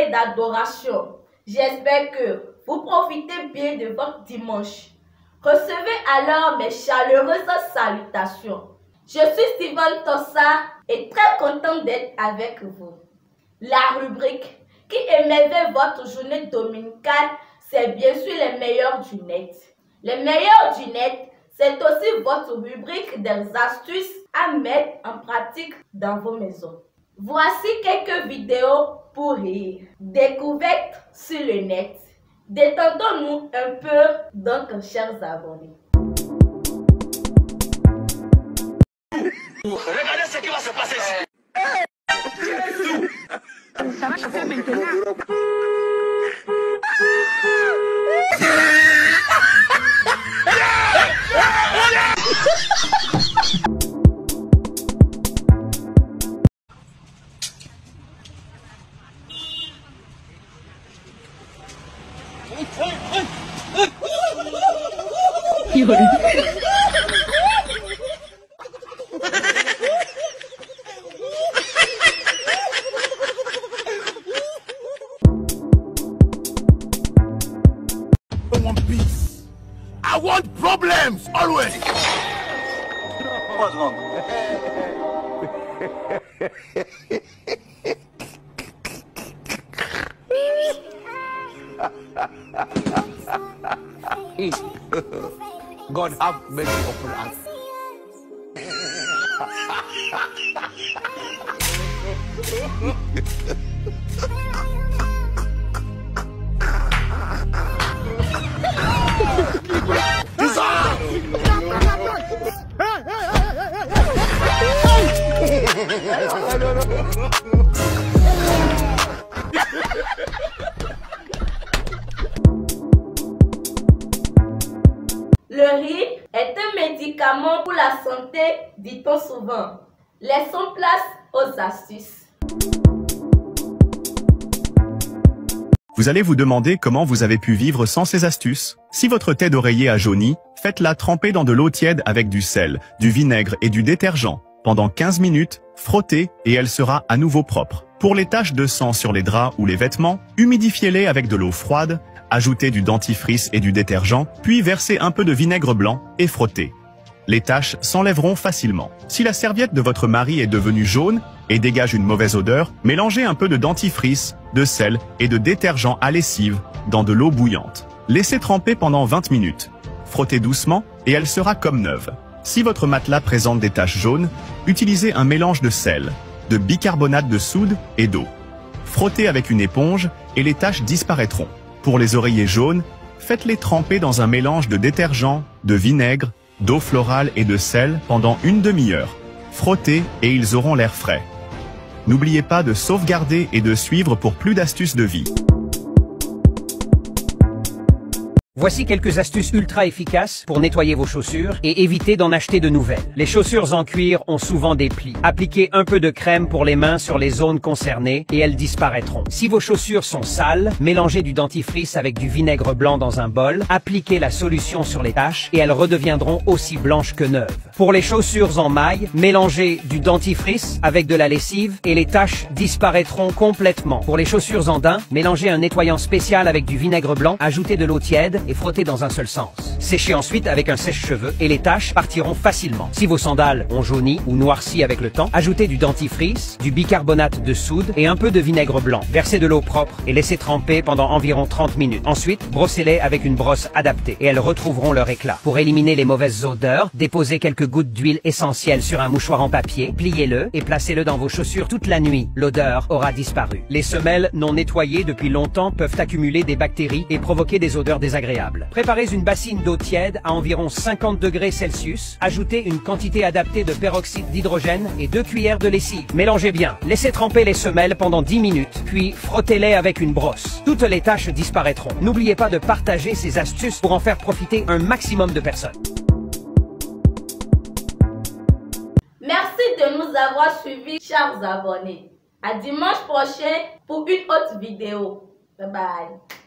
et d'adoration. J'espère que vous profitez bien de votre dimanche. Recevez alors mes chaleureuses salutations. Je suis Steven Tossa et très contente d'être avec vous. La rubrique qui émerveille votre journée dominicale, c'est bien sûr les meilleurs du net. Les meilleurs du net, c'est aussi votre rubrique des astuces à mettre en pratique dans vos maisons. Voici quelques vidéos pour rire. Découvertes sur le net. Détendons-nous un peu, donc, chers abonnés. Regardez ce qui va se passer ici. Ça va chauffer maintenant. I want peace. I want problems always. What's wrong? God have mercy upon us. Le riz est un médicament pour la santé, dit-on souvent. Laissons place aux astuces. Vous allez vous demander comment vous avez pu vivre sans ces astuces. Si votre tête d'oreiller a jauni, faites-la tremper dans de l'eau tiède avec du sel, du vinaigre et du détergent. Pendant 15 minutes, frottez et elle sera à nouveau propre. Pour les taches de sang sur les draps ou les vêtements, humidifiez-les avec de l'eau froide, ajoutez du dentifrice et du détergent, puis versez un peu de vinaigre blanc et frottez. Les taches s'enlèveront facilement. Si la serviette de votre mari est devenue jaune et dégage une mauvaise odeur, mélangez un peu de dentifrice, de sel et de détergent à lessive dans de l'eau bouillante. Laissez tremper pendant 20 minutes. Frottez doucement et elle sera comme neuve. Si votre matelas présente des taches jaunes, utilisez un mélange de sel, de bicarbonate de soude et d'eau. Frottez avec une éponge et les taches disparaîtront. Pour les oreillers jaunes, faites-les tremper dans un mélange de détergent, de vinaigre, d'eau florale et de sel pendant une demi-heure. Frottez et ils auront l'air frais. N'oubliez pas de sauvegarder et de suivre pour plus d'astuces de vie. Voici quelques astuces ultra efficaces pour nettoyer vos chaussures et éviter d'en acheter de nouvelles. Les chaussures en cuir ont souvent des plis. Appliquez un peu de crème pour les mains sur les zones concernées et elles disparaîtront. Si vos chaussures sont sales, mélangez du dentifrice avec du vinaigre blanc dans un bol, appliquez la solution sur les taches et elles redeviendront aussi blanches que neuves. Pour les chaussures en maille, mélangez du dentifrice avec de la lessive et les taches disparaîtront complètement. Pour les chaussures en daim, mélangez un nettoyant spécial avec du vinaigre blanc, ajoutez de l'eau tiède et frottez dans un seul sens. Séchez ensuite avec un sèche-cheveux et les taches partiront facilement. Si vos sandales ont jauni ou noirci avec le temps, ajoutez du dentifrice, du bicarbonate de soude et un peu de vinaigre blanc. Versez de l'eau propre et laissez tremper pendant environ 30 minutes. Ensuite, brossez-les avec une brosse adaptée et elles retrouveront leur éclat. Pour éliminer les mauvaises odeurs, déposez quelques gouttes d'huile essentielle sur un mouchoir en papier, pliez-le et placez-le dans vos chaussures toute la nuit. L'odeur aura disparu. Les semelles non nettoyées depuis longtemps peuvent accumuler des bactéries et provoquer des odeurs désagréables. Préparez une bassine d'eau tiède à environ 50 degrés Celsius. Ajoutez une quantité adaptée de peroxyde d'hydrogène et 2 cuillères de lessive. Mélangez bien. Laissez tremper les semelles pendant 10 minutes, puis frottez-les avec une brosse. Toutes les taches disparaîtront. N'oubliez pas de partager ces astuces pour en faire profiter un maximum de personnes. Merci de nous avoir suivis, chers abonnés. À dimanche prochain pour une autre vidéo. Bye bye.